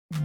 Aujourd'hui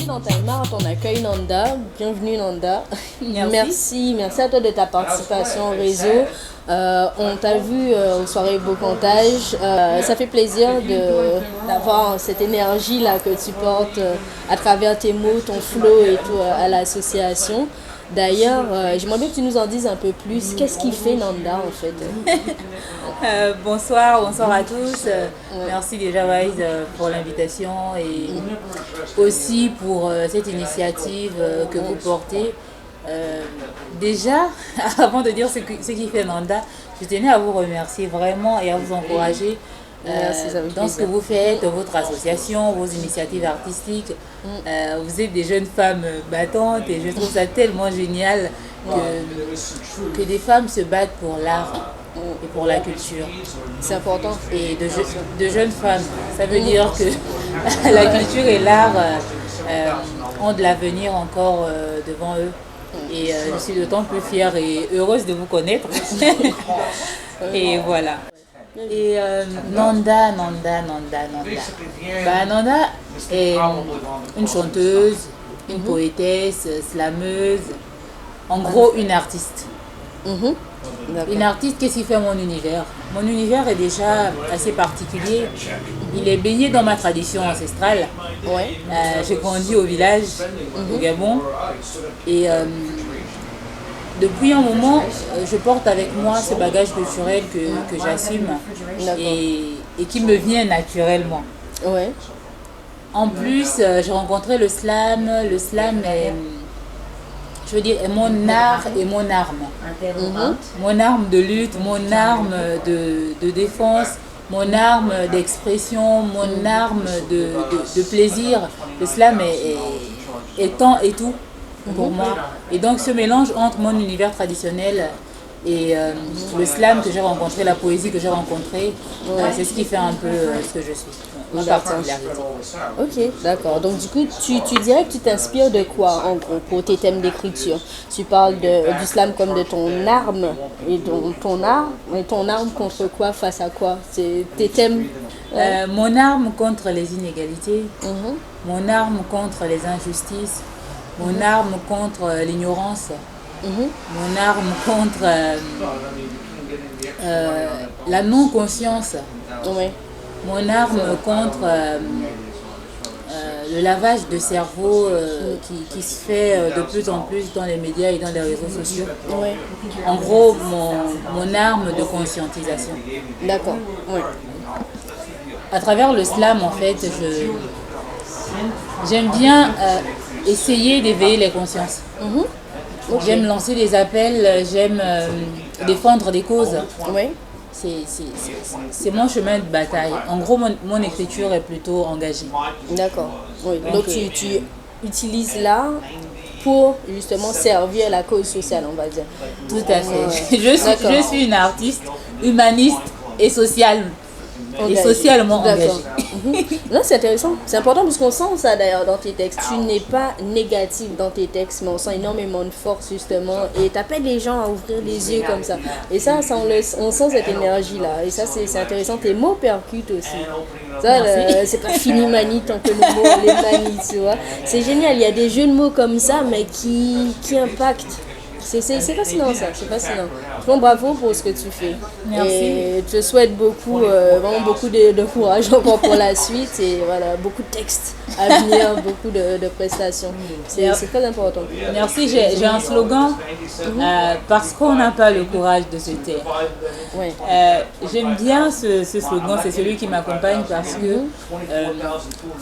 dans Time Out, on accueille Nanda. Bienvenue Nanda. Merci. Merci à toi de ta participation au réseau. On t'a vu aux soirées Beau Comptage. Ça fait plaisir d'avoir cette énergie-là que tu portes à travers tes mots, ton flow et tout à l'association. D'ailleurs, j'aimerais bien que tu nous en dises un peu plus. Qu'est-ce qui fait Nanda en fait? Bonsoir à tous. Merci déjà Wise pour l'invitation et aussi pour cette initiative que vous portez. Déjà, avant de dire ce qui fait Nanda, je tenais à vous remercier vraiment et à vous encourager dans ce que vous faites, votre association, vos initiatives artistiques. Vous êtes des jeunes femmes battantes et je trouve ça tellement génial que des femmes se battent pour l'art et pour la culture. C'est important. Et de jeunes femmes. Ça veut dire que la culture et l'art ont de l'avenir encore devant eux. Et je suis d'autant plus fière et heureuse de vous connaître. Et voilà. Et Nanda. Nanda est une chanteuse, une poétesse, slameuse, en gros une artiste. Une artiste, qu'est-ce qui fait mon univers? Mon univers est déjà assez particulier. Il est baigné dans ma tradition ancestrale. J'ai grandi au village, au Gabon. Et depuis un moment, je porte avec moi ce bagage culturel que j'assume et qui me vient naturellement. En plus, j'ai rencontré le slam. Le slam est, je veux dire, est mon art et mon arme. Mon arme de lutte, mon arme de défense, mon arme d'expression, mon arme de plaisir. Le slam est temps et tout pour moi. Et donc ce mélange entre mon univers traditionnel et le slam que j'ai rencontré, la poésie que j'ai rencontrée, c'est ce qui fait un peu ce que je suis. Ma particularité. Ok, d'accord. Donc du coup, tu dirais que tu t'inspires de quoi en gros pour tes thèmes d'écriture? Tu parles du slam comme de ton arme et ton art, mais ton arme contre quoi, face à quoi? C'est tes thèmes. Mon arme contre les inégalités, mon arme contre les injustices, mon arme contre l'ignorance, mon arme contre la non-conscience. Mon arme contre le lavage de cerveau qui se fait de plus en plus dans les médias et dans les réseaux sociaux. En gros, mon arme de conscientisation. D'accord. À travers le slam, en fait, j'aime bien essayer d'éveiller les consciences. J'aime lancer des appels, j'aime défendre des causes. C'est mon chemin de bataille. En gros, mon écriture est plutôt engagée. D'accord. Donc tu utilises l'art pour justement servir la cause sociale, on va dire. Tout à fait. Je suis une artiste humaniste et sociale. Et socialement engagée. Là, c'est intéressant. C'est important parce qu'on sent ça d'ailleurs dans tes textes. Tu n'es pas négatif dans tes textes, mais on sent énormément de force justement. Et tu appelles les gens à ouvrir les yeux comme ça. Et ça on sent cette énergie-là. Et ça, c'est intéressant. Tes mots percutent aussi. Ça, c'est pas fini manie tant que le mot les manie, tu vois. C'est génial. Il y a des jeux de mots comme ça, mais qui impactent. C'est fascinant ça, c'est fascinant. Bon, bravo pour ce que tu fais. Merci. Et je te souhaite vraiment beaucoup de courage encore pour la suite et voilà, beaucoup de textes à venir, beaucoup de prestations. C'est très important. Merci, j'ai un slogan, parce qu'on n'a pas le courage de se taire. J'aime bien ce slogan, c'est celui qui m'accompagne parce que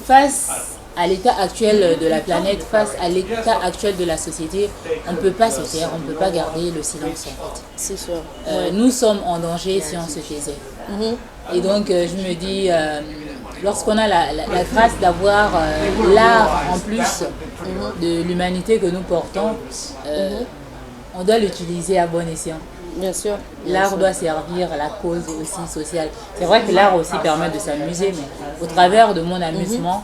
face à l'état actuel de la planète, face à l'état actuel de la société, on ne peut pas se taire, on ne peut pas garder le silence en fait. C'est sûr. Nous sommes en danger si on se taisait. Et donc je me dis, lorsqu'on a la grâce d'avoir l'art en plus de l'humanité que nous portons, on doit l'utiliser à bon escient. Bien sûr. L'art doit servir à la cause aussi sociale. C'est vrai que l'art aussi permet de s'amuser, mais au travers de mon amusement,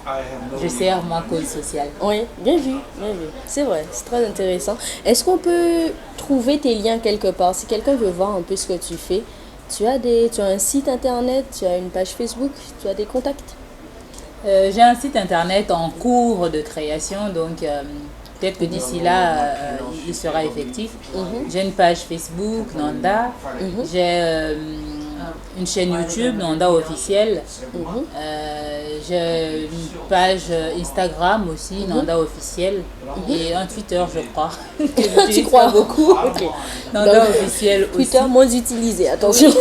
je sers ma cause sociale. Oui, bien vu, bien vu. C'est vrai, c'est très intéressant. Est-ce qu'on peut trouver tes liens quelque part? Si quelqu'un veut voir un peu ce que tu fais, tu as un site internet, tu as une page Facebook, tu as des contacts? J'ai un site internet en cours de création, donc peut-être que d'ici là, il sera effectif. J'ai une page Facebook, Nanda. J'ai une chaîne YouTube, Nanda officielle. J'ai une page Instagram aussi, Nanda officielle. Et un Twitter, je crois. Que tu crois beaucoup? Okay. Nanda officielle aussi. Twitter moins utilisé, attention.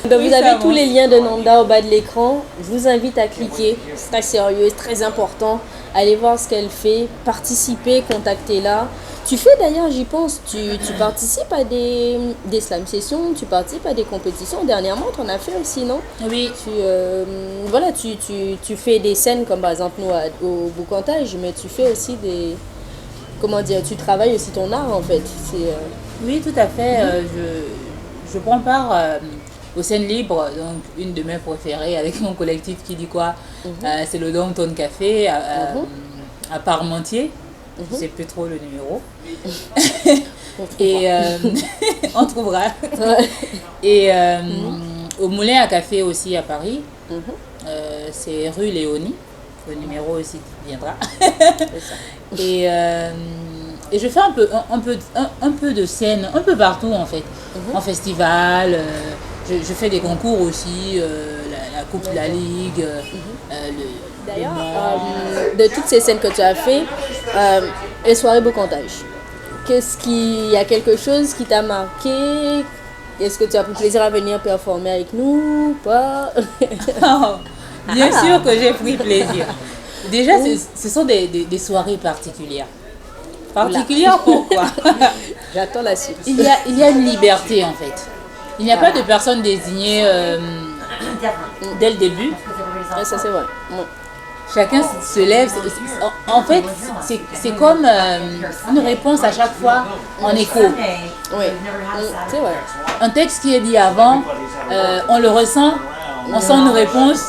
Donc vous avez tous les liens de Nanda au bas de l'écran. Je vous invite à cliquer. C'est très sérieux, très important. Allez voir ce qu'elle fait, participer, contactez-la. Tu fais d'ailleurs, j'y pense, tu participes à des slam sessions, tu participes à des compétitions. Dernièrement, tu en as fait aussi, non? Oui. Tu fais des scènes comme par exemple nous au Boucantage, mais tu fais aussi des... Comment dire? Tu travailles aussi ton art en fait. Oui, tout à fait. Je prends part aux scènes libres, donc une de mes préférées avec mon collectif qui dit quoi. C'est le Downtown Café à Parmentier. Je ne sais plus trop le numéro. Et on trouvera. Et au Moulin à Café aussi à Paris. C'est rue Léonie. Le numéro aussi viendra. Et je fais un peu de scène, un peu partout en fait. En festival, je fais des concours aussi, la Coupe de la Ligue. D'ailleurs, de toutes ces scènes que tu as fait, les soirées Boucantage, y a quelque chose qui t'a marqué? Est-ce que tu as pris plaisir à venir performer avec nous ou pas? Bien sûr que j'ai pris plaisir. Déjà, ce sont des soirées particulières. Particulières pourquoi? J'attends la suite. Il y a une liberté en fait. Il n'y a pas de personne désignée dès le début. Ça c'est vrai. Chacun se lève. En fait, c'est comme une réponse à chaque fois en écho. Oui, c'est vrai. Un texte qui est dit avant, on le ressent, on sent une réponse,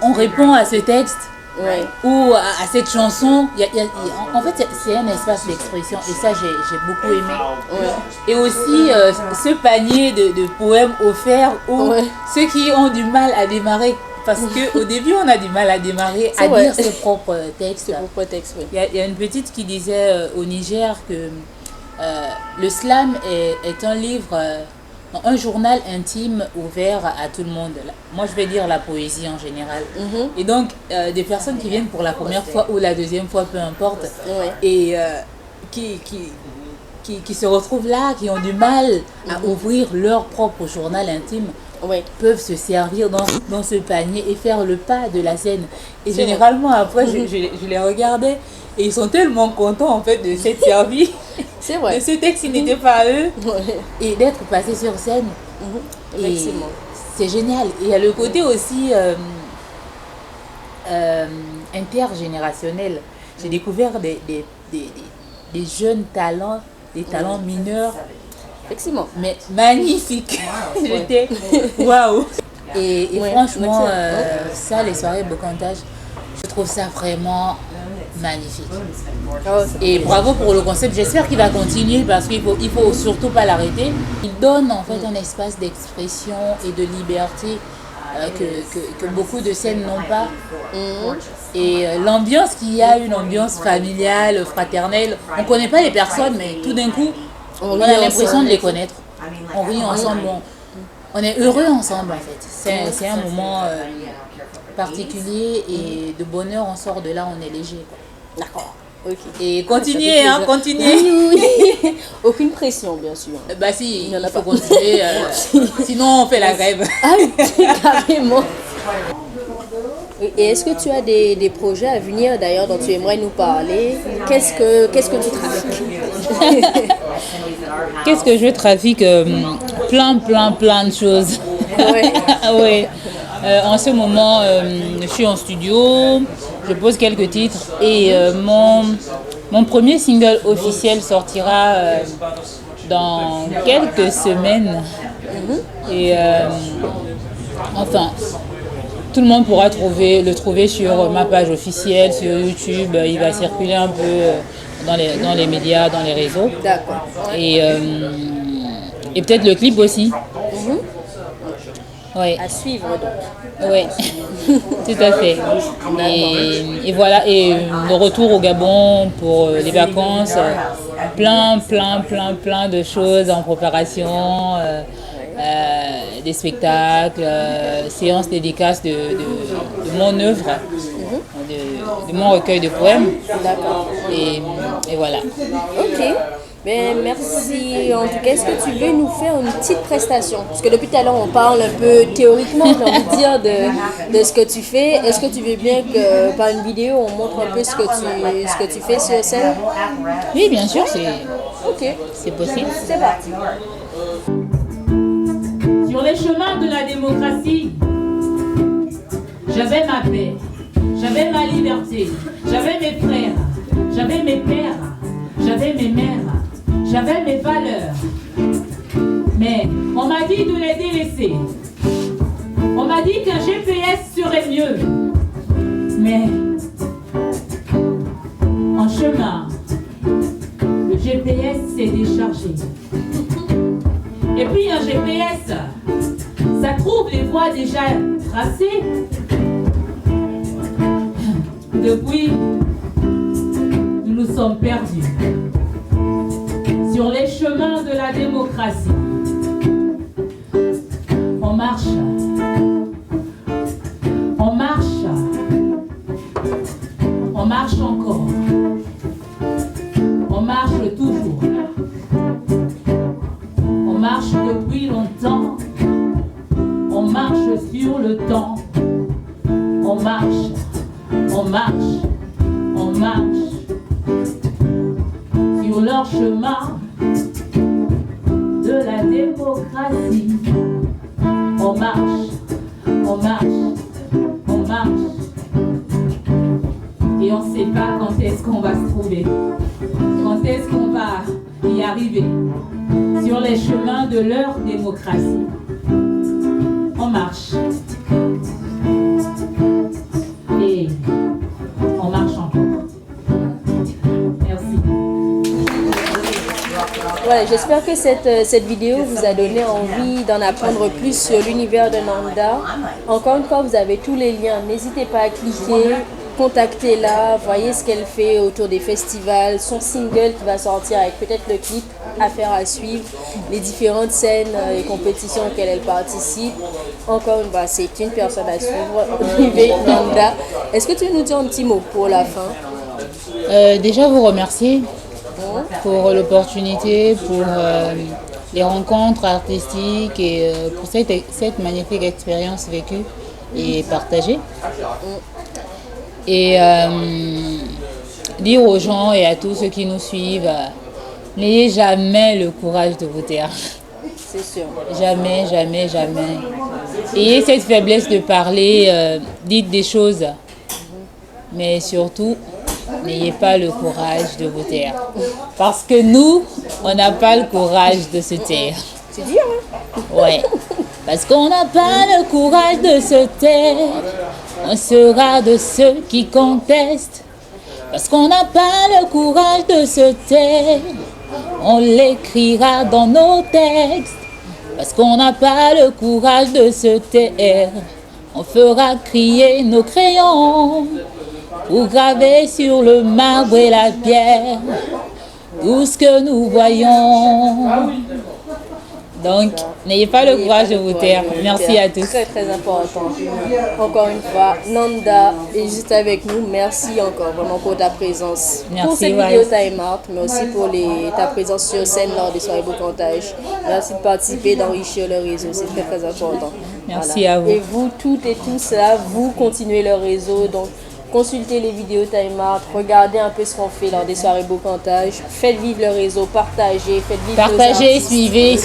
on répond à ce texte. Ouais. Ou à cette chanson, en fait c'est un espace d'expression et ça j'ai beaucoup aimé. Ouais. Et aussi ce panier de poèmes offerts où ceux qui ont du mal à démarrer, parce qu'au début on a du mal à démarrer, à dire ses propres textes. Oui. Il y a une petite qui disait au Niger que le slam est un livre... un journal intime ouvert à tout le monde. Moi, je vais dire la poésie en général. Et donc, des personnes qui viennent pour la première fois ou la deuxième fois, peu importe, et qui se retrouvent là, qui ont du mal à ouvrir leur propre journal intime, peuvent se servir dans ce panier et faire le pas de la scène. Et généralement, après, je les regardais et ils sont tellement contents, en fait, de s'être servis. C'est vrai. De ce texte, il n'était pas à eux. Et d'être passé sur scène. Et c'est génial. Et il y a le côté aussi intergénérationnel. J'ai découvert des jeunes talents, des talents mineurs. Effectivement. Mais magnifiques. J'étais waouh. Et franchement, ça, les soirées Boucantage, je trouve ça vraiment magnifique. Et bravo pour le concept. J'espère qu'il va continuer parce qu'il faut surtout pas l'arrêter. Il donne en fait un espace d'expression et de liberté que beaucoup de scènes n'ont pas. Et l'ambiance qu'il y a, une ambiance familiale, fraternelle. On connaît pas les personnes, mais tout d'un coup, on a l'impression de les connaître. On rit ensemble, on est heureux ensemble en fait. C'est un moment particulier et de bonheur. On sort de là, on est léger. D'accord. Et continuez, continuez. Oui. Aucune pression, bien sûr. Bah si, il faut continuer. Sinon, on fait la grève. Ah oui, carrément. Et est-ce que tu as des projets à venir d'ailleurs dont tu aimerais nous parler? Qu'est-ce que tu trafiques? Qu'est-ce que je trafique? Plein de choses. Oui. En ce moment, je suis en studio, je pose quelques titres et mon premier single officiel sortira dans quelques semaines. Et enfin, tout le monde pourra le trouver sur ma page officielle, sur YouTube. Il va circuler un peu dans les médias, dans les réseaux. D'accord. Et peut-être le clip aussi. Ouais. À suivre donc. Oui, tout à fait. Et voilà, et le retour au Gabon pour les vacances, plein de choses en préparation, des spectacles, séances dédicaces de mon œuvre, de mon recueil de poèmes. D'accord. Et voilà. Ok. Ben, merci. En tout cas, est-ce que tu veux nous faire une petite prestation? Parce que depuis tout à l'heure, on parle un peu théoriquement, j'ai envie de dire, de ce que tu fais. Est-ce que tu veux bien que par une vidéo, on montre un peu ce que tu fais sur scène? Oui, bien sûr, Ok. C'est possible. C'est parti. Sur les chemins de la démocratie, j'avais ma paix, j'avais ma liberté, j'avais mes frères, j'avais mes pères, j'avais mes mères. J'avais mes valeurs, mais on m'a dit de les délaisser. On m'a dit qu'un GPS serait mieux, mais en chemin, le GPS s'est déchargé. Et puis un GPS, ça trouve les voies déjà tracées. Depuis, nous nous sommes perdus sur les chemins de la démocratie. On marche. On marche. On marche encore. On marche toujours. On marche depuis longtemps. On marche sur le temps. On marche. On marche. On marche. Sur leur chemin de la démocratie. On marche, on marche, on marche. Et on ne sait pas quand est-ce qu'on va se trouver, quand est-ce qu'on va y arriver sur les chemins de leur démocratie. On marche. Et on marche encore. Merci. Voilà, j'espère que cette vidéo vous a donné envie d'en apprendre plus sur l'univers de Nanda. Encore une fois, vous avez tous les liens. N'hésitez pas à cliquer, contactez-la, voyez ce qu'elle fait autour des festivals, son single qui va sortir avec peut-être le clip à faire à suivre, les différentes scènes et compétitions auxquelles elle participe. Encore une fois, c'est une personne à suivre, Olivier Nanda. Est-ce que tu veux nous dire un petit mot pour la fin? Déjà vous remercier pour l'opportunité, pour les rencontres artistiques et pour cette magnifique expérience vécue et partagée. Et dire aux gens et à tous ceux qui nous suivent, n'ayez jamais le courage de vous taire. C'est sûr. Jamais, jamais, jamais. Ayez cette faiblesse de parler, dites des choses, mais surtout, n'ayez pas le courage de vous taire. Parce que nous, on n'a pas le courage de se taire. C'est dur, hein? Ouais. Parce qu'on n'a pas le courage de se taire. On sera de ceux qui contestent. Parce qu'on n'a pas le courage de se taire. On l'écrira dans nos textes. Parce qu'on n'a pas le courage de se taire. On fera crier nos crayons. Ou graver sur le marbre et la pierre tout ce que nous voyons. Donc, n'ayez pas le courage de vous taire. Merci à tous. Très, très important. Encore une fois, Nanda est juste avec nous. Merci encore vraiment pour ta présence. Merci, pour cette vidéo Time Art, mais aussi pour ta présence sur scène lors des soirées Beau-Cantage. Merci de participer, d'enrichir le réseau. C'est très, très important. Merci à vous. Et vous, toutes et tous là, vous continuez le réseau. Donc, consultez les vidéos Time Art, regardez un peu ce qu'on fait lors des soirées Beau-Cantage, faites vivre le réseau, partagez, faites vivre partagez, suivez.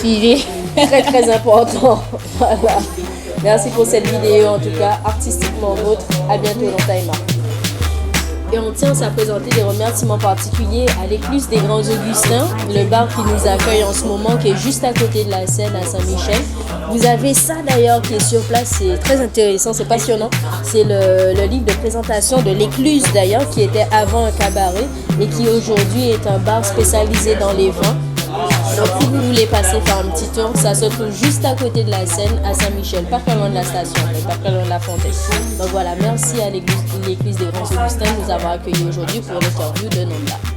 Très très important. Voilà. Merci pour cette vidéo en tout cas, artistiquement vôtre. À bientôt dans Time Art. Et on tient à présenter des remerciements particuliers à l'église des Grands Augustins, le bar qui nous accueille en ce moment, qui est juste à côté de la Seine à Saint-Michel. Vous avez ça d'ailleurs qui est sur place, c'est très intéressant, c'est passionnant. C'est le livre de présentation de l'écluse d'ailleurs, qui était avant un cabaret et qui aujourd'hui est un bar spécialisé dans les vins. Donc si vous voulez passer faire un petit tour, ça se trouve juste à côté de la Seine à Saint-Michel, pas très loin de la station, mais pas très loin de la Fontaine. Donc voilà, merci à l'église des Grands Augustins de nous avoir accueillis aujourd'hui pour l'interview de Nonda.